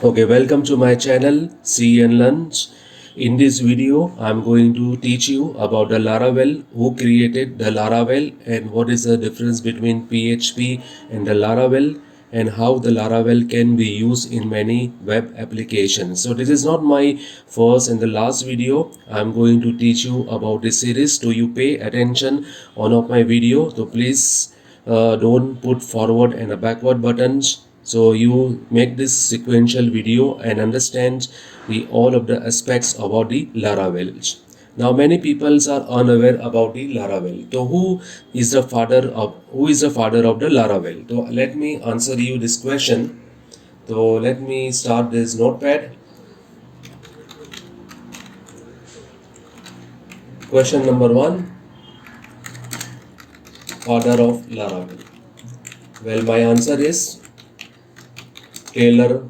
Okay, welcome to my channel See and Lunch. In this video, I'm going to teach you about the Laravel, who created the Laravel and what is the difference between PHP and the Laravel and how the Laravel can be used in many web applications. So this is not my first and the last video. I'm going to teach you about this series. Do you pay attention on of my video? So please don't put forward and a backward buttons, so you make this sequential video and understand the all of the aspects about the Laravel. Now many people are unaware about the Laravel. So who is the father of the Laravel? So let me answer you this question. So let me start this notepad. Question number 1, father of Laravel. Well, my answer is Taylor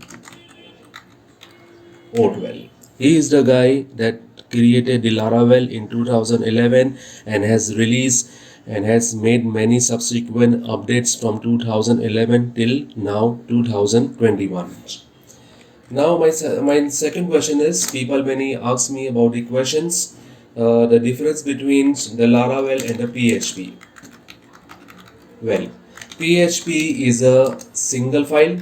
Otwell. He is the guy that created the Laravel in 2011 and has released and has made many subsequent updates from 2011 till now 2021. Now my second question is, people many ask me about the questions, the difference between the Laravel and the PHP. Well, PHP is a single file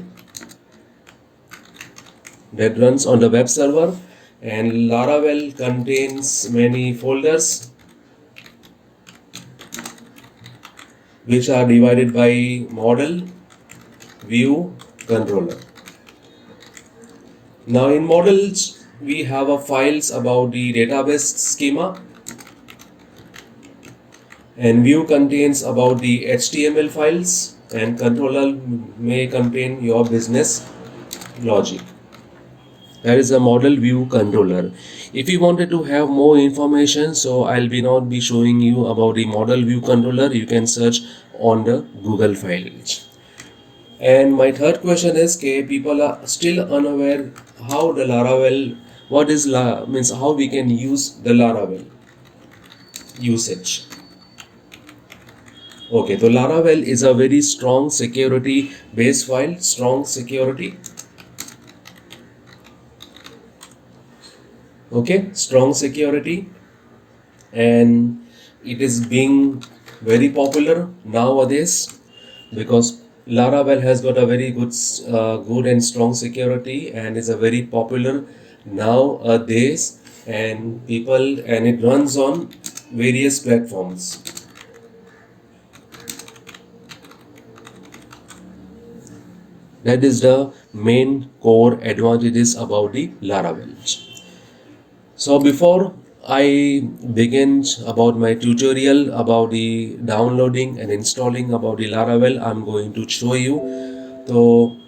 that runs on the web server, and Laravel contains many folders which are divided by model, view, controller. Now in models we have a files about the database schema, and view contains about the HTML files, and controller may contain your business logic. That is a model view controller. If you wanted to have more information, so I'll not be showing you about the model view controller. You can search on the Google files. And my third question is, people are still unaware how the Laravel, means how we can use the Laravel usage. Okay, so Laravel is a very strong security based file, strong security. Okay, strong security, and it is being very popular nowadays because Laravel has got a very good and strong security and is a very popular nowadays, and it runs on various platforms. That is the main core advantages about the Laravel. So before I begin about my tutorial about the downloading and installing about the Laravel, I'm going to show you. So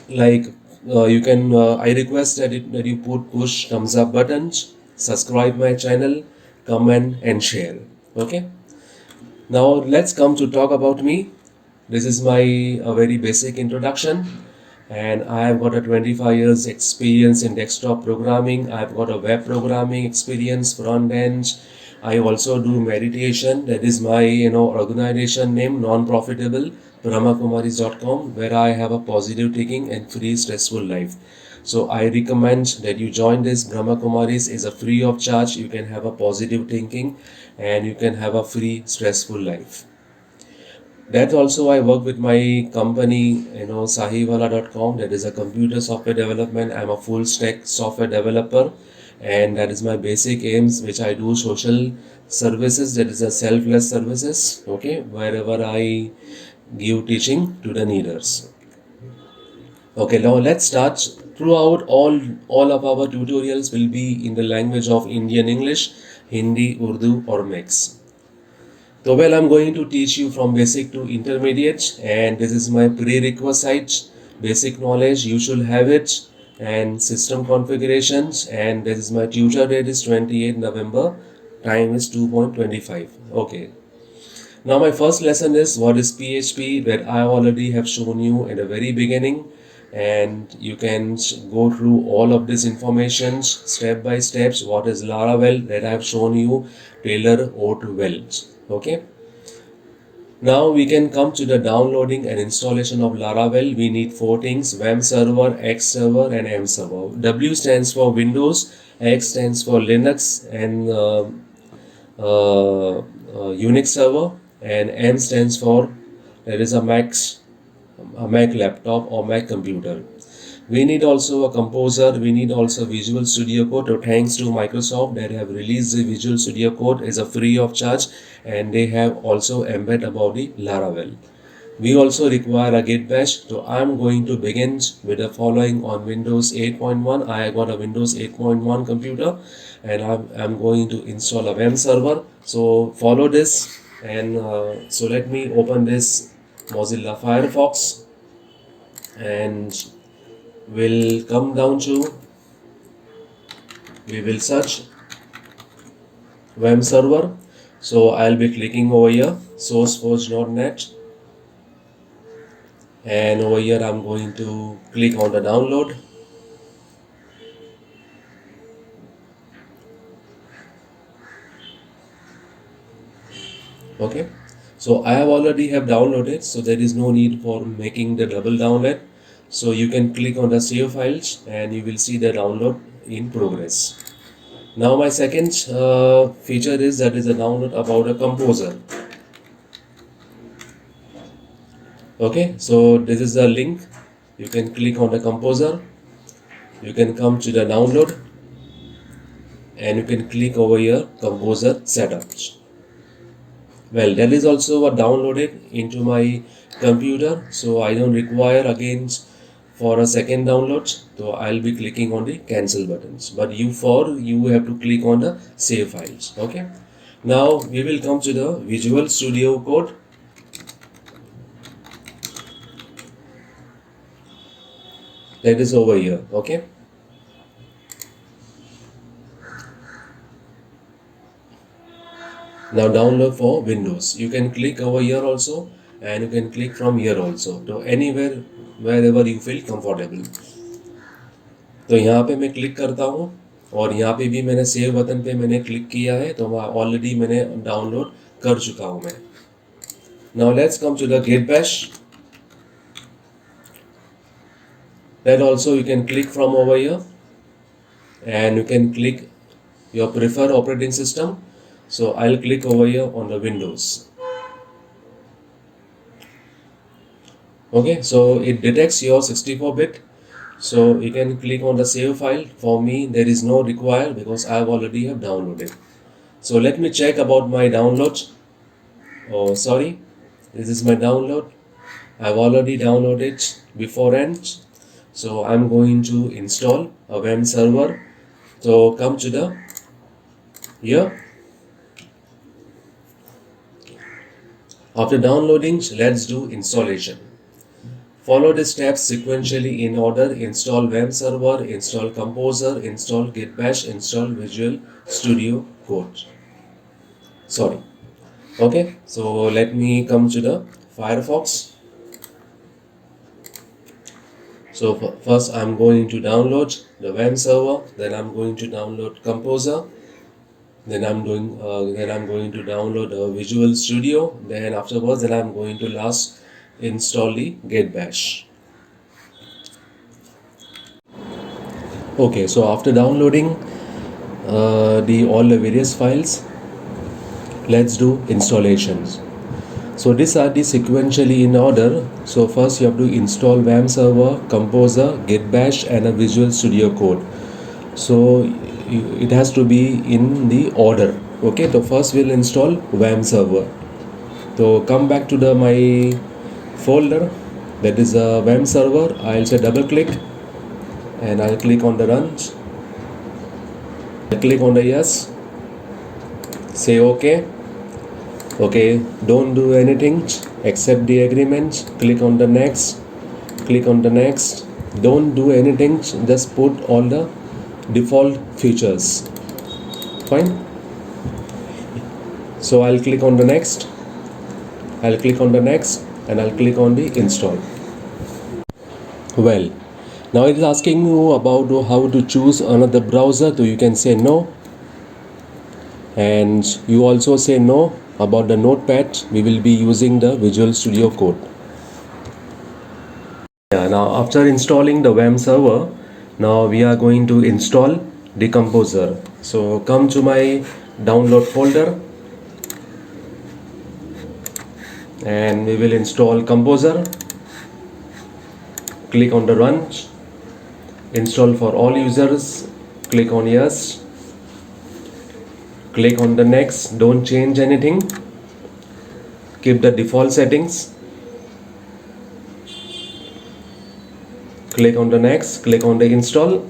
like you can, I request that you put push thumbs up buttons, subscribe my channel, comment and share. Okay. Now let's come to talk about me. This is my very basic introduction, and I have got a 25 years experience in desktop programming. I've got a web programming experience, front end. I also do meditation. That is my organization name, non-profitable brahmakumaris.com, where I have a positive thinking and free stressful life. So I recommend that you join this. Brahma Kumaris is a free of charge. You can have a positive thinking and you can have a free stressful life. That also I work with my company, sahiwala.com. That is a computer software development. I'm a full stack software developer, and that is my basic aims, which I do social services. That is a selfless services. Okay, wherever I give teaching to the needers. Okay, now let's start. Throughout all of our tutorials will be in the language of Indian English, Hindi, Urdu or mix. So well, I'm going to teach you from basic to intermediate, and this is my prerequisite basic knowledge. You should have it, and system configurations, and this is my tutor date is 28 November, time is 2.25. Okay. Now my first lesson is what is PHP, that I already have shown you in the very beginning, and you can go through all of this information step by steps. What is Laravel, that I have shown you Taylor Otwell. Okay. Now we can come to the downloading and installation of Laravel. We need four things: WAM server, X server, and M server. W stands for Windows, X stands for Linux and Unix server, and M stands for there is a Mac laptop or Mac computer. We need also a composer. We need also Visual Studio Code. So thanks to Microsoft, they have released the Visual Studio Code is a free of charge, and they have also embed about the Laravel. We also require a Git bash. So I'm going to begin with the following on Windows 8.1. I got a Windows 8.1 computer, and I'm going to install a WAM server. So follow this, and so let me open this Mozilla Firefox, and we'll come down to, we will search WAM server. So I'll be clicking over here, sourceforge.net, and over here I'm going to click on the download. Okay, so I have already have downloaded, so there is no need for making the double download. So you can click on the save files, and you will see the download in progress. Now my second feature is that is a download about a composer. Okay, so this is the link. You can click on the composer, you can come to the download, and you can click over here composer setups. Well, that is also downloaded into my computer, so I don't require again for a second download. So I'll be clicking on the cancel buttons, but you have to click on the save files. Okay, now we will come to the Visual Studio Code. That is over here. Okay, now download for Windows. You can click over here also, and you can click from here also. So anywhere wherever you feel comfortable. तो यहाँ पे मैं click करता हूँ, और यहाँ पे भी मैंने सेव बटन पे मैंने क्लिक किया है, तो ऑलरेडी मैंने डाउनलोड कर चुका हूँ मैं. Now let's come to the Git bash. That also you can click from over here, and you can click your preferred operating system. So I'll click over here on the Windows. Okay, so it detects your 64-bit. So you can click on the save file. For me, there is no require because I already have downloaded. So let me check about my download. Oh, sorry, this is my download. I've already downloaded beforehand. So I'm going to install a WAM server. So come to the here. After downloading, let's do installation. Follow the steps sequentially in order: install WAM server, install composer, install Git bash, install Visual Studio Code. Sorry. Okay, so let me come to the Firefox. So first I'm going to download the WAM server, then I'm going to download composer, then I'm going to download Visual Studio, then afterwards I'm going to last install the Git bash. Okay, so after downloading all the various files, let's do installations. So these are the sequentially in order. So first you have to install WAM server, composer, Git bash, and a Visual Studio Code. So it has to be in the order. Okay, so first we'll install WAM server. So come back to my folder, that is a WAM server. I'll say double click, and I'll click on the run. I'll click on the yes, say okay. Okay, don't do anything, accept the agreement, click on the next, don't do anything, just put all the default features. Fine. So I'll click on the next, and I'll click on the install. Well, now it is asking you about how to choose another browser. So you can say no, and you also say no about the notepad. We will be using the Visual Studio Code. Yeah, now after installing the WAM server, now we are going to install Decomposer. So come to my download folder and we will install Composer. Click on the run. Install for all users. Click on yes. Click on the next. Don't change anything. Keep the default settings. Click on the next. Click on the install.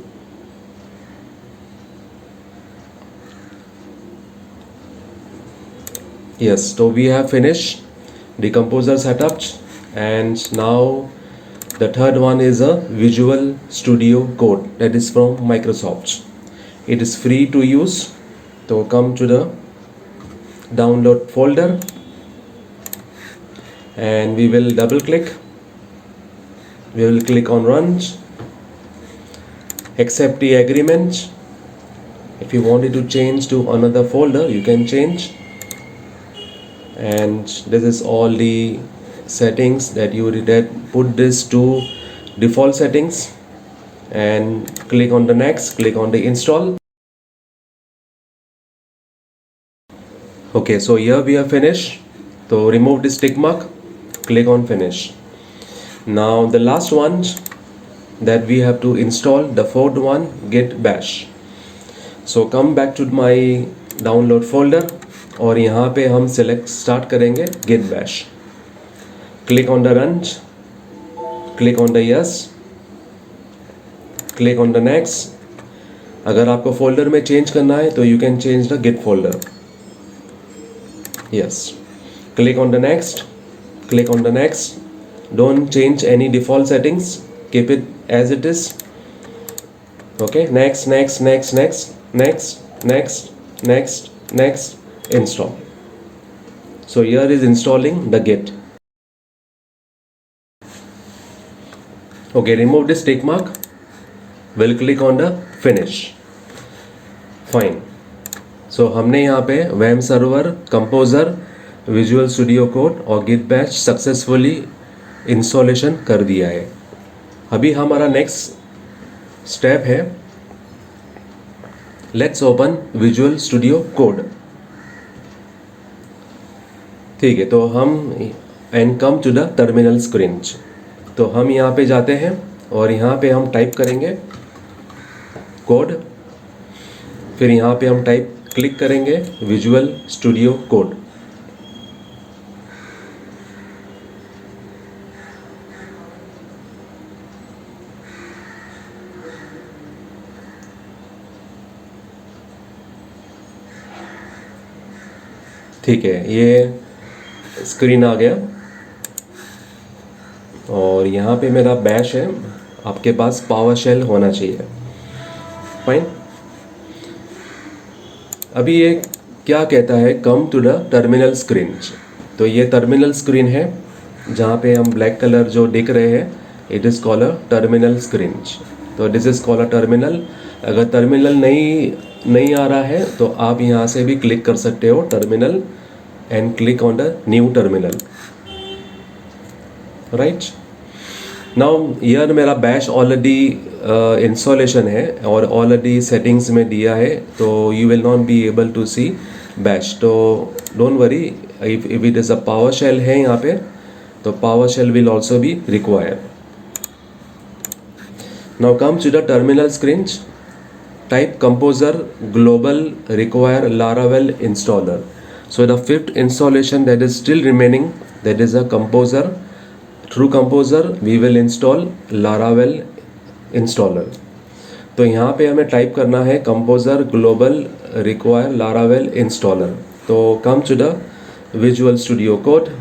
Yes, so we have finished Decomposer setup, and now the third one is a Visual Studio Code that is from Microsoft. It is free to use. So come to the download folder and we will double click. We will click on run. Accept the agreement. If you wanted to change to another folder, you can change. And this is all the settings that you did. Put this to default settings and click on the next. Click on the install. Okay, so here we are finished. So remove this tick mark. Click on finish. Now the last one that we have to install, the fourth one, git bash. So come back to my download folder और यहाँ पे हम select start करेंगे git bash. Click on the run. Click on the yes. Click on the next. अगर आपको folder में change करना है तो you can change the git folder. Yes. Click on the next. Click on the next. Don't change any default settings. Keep it as it is. Okay. Next, next, next, next, next, next, next, next. Install. So here is installing the git. Okay. Remove this tick mark. We'll click on the finish. Fine. So हमने यहाँ पे WAM server, composer, visual studio code और git bash successfully installation कर दिया है. अभी हमारा next step है, let's open visual studio code. ठीक है, तो हम and come to the terminal screen. तो हम यहाँ पे जाते हैं और यहाँ पे हम टाइप करेंगे कोड. फिर यहाँ पे हम क्लिक करेंगे विजुअल स्टूडियो कोड. ठीक है, ये स्क्रीन आ गया और यहाँ पे मेरा बैश है. आपके पास पावर शेल होना चाहिए. फाइन. अभी ये क्या कहता है, come to the terminal screen. तो ये टर्मिनल स्क्रीन है जहाँ पे हम ब्लैक कलर जो दिख रहे हैं, it is called a terminal screen. तो this is called a terminal. अगर टर्मिनल नहीं आ रहा है तो आप यहाँ से भी क्लिक कर सकते हो terminal and click on the new terminal. Right. Now यार मेरा बैश ऑलरेडी इंस्टॉलेशन है और ऑलरेडी सेटिंग्स में दिया है, तो you will not be able to see Bash. तो don't worry, if it is a PowerShell है यहाँ पे, तो PowerShell will also be require. Now come to the terminal screen. Type composer global require Laravel installer. So the fifth installation that is still remaining, that is a composer. Through composer we will install Laravel installer. तो यहाँ पे हमें type करना है composer global require Laravel installer. तो come to the Visual Studio Code.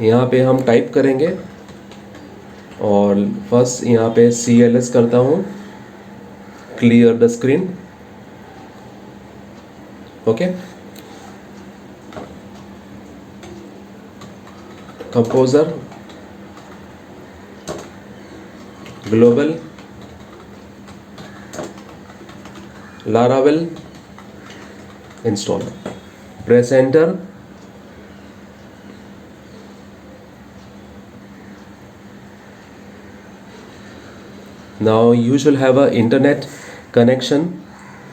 यहाँ पे हम टाइप करेंगे और फर्स्ट यहाँ पे CLS करता हूँ, clear the screen. Okay. Composer global Laravel installer. Press enter. Now you should have a internet connection,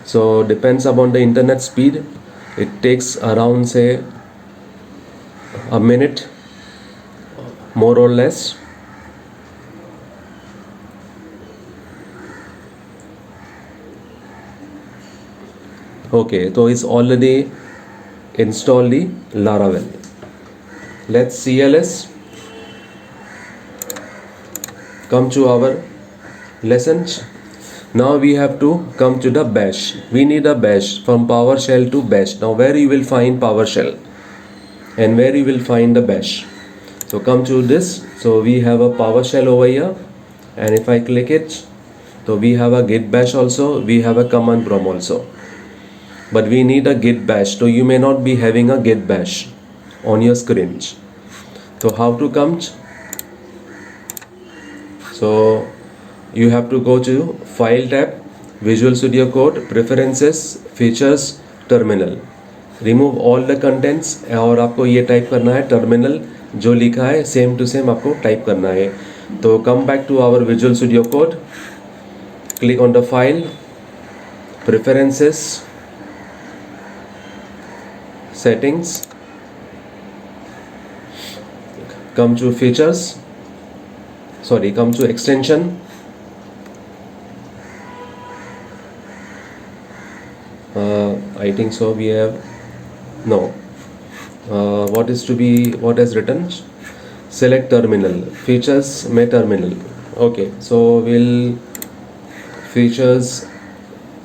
so depends upon the internet speed. It takes around say a minute more or less. Okay, so it's already installed the Laravel. Let's CLS. Come to our lessons. Now we have to come to the bash. We need a bash from PowerShell to bash. Now where you will find PowerShell and where you will find the bash. So come to this. So we have a PowerShell over here, and if I click it, so we have a git bash also, we have a command prompt also, but we need a git bash. So you may not be having a git bash on your screen. So how to come? So you have to go to File tab, Visual Studio Code, Preferences, Features, Terminal. Remove all the contents, और आपको ये type करना है terminal, जो लिखा है same to same आपको type करना है. तो come back to our visual studio code, click on the file, preferences, settings, come to features, come to extension, I think so we have no what has written, select terminal, features may terminal. Okay, so we'll features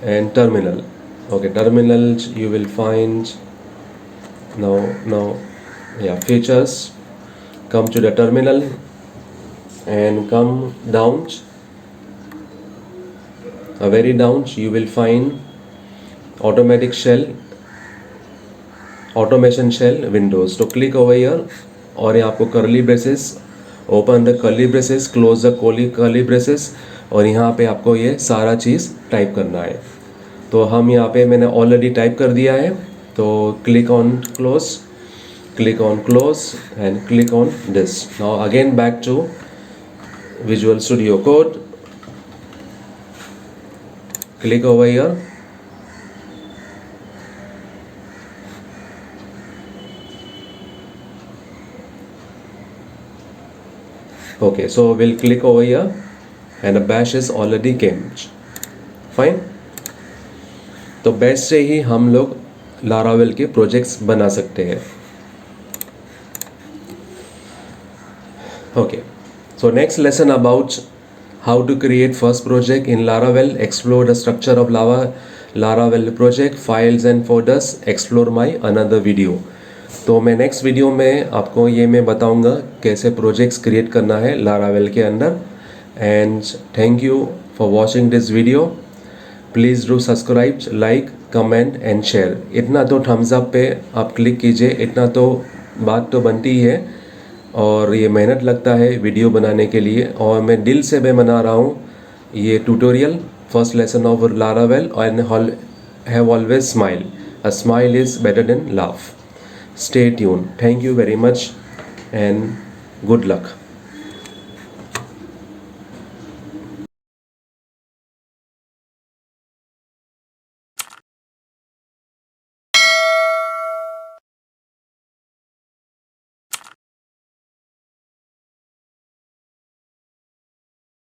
and terminal. Okay, terminal you will find now yeah, features. Come to the terminal and come down, a very down you will find automatic shell, automation shell windows. तो click over here, और यहाँ आपको curly braces, open the curly braces, close the curly braces, और यहाँ पे आपको ये सारा चीज़ टाइप करना है. तो हम यहाँ पे मैंने ऑलरेडी टाइप कर दिया है. तो click on close and click on this. Now again back to Visual Studio Code, click over here, okay, so we'll click over here and a bash is already came. Fine. तो bash से ही हम लोग Laravel के projects बना सकते हैं. Okay, so next lesson about how to create first project in Laravel, explore the structure of Laravel project, files and folders, explore my another video. तो मैं नेक्स्ट वीडियो में आपको ये मैं बताऊंगा कैसे प्रोजेक्ट्स क्रिएट करना है Laravel के अंदर. And thank you for watching this video. Please do subscribe, like, comment and share. इतना तो थम्स अप पे आप क्लिक कीजिए, इतना तो बात तो बनती ही है. और ये मेहनत लगता है वीडियो बनाने के लिए, और मैं दिल से मैं बना रहा हूँ ये tutorial, first lesson of Laravel, and have always smile. A smile is better than laugh. Stay tuned. Thank you very much and good luck.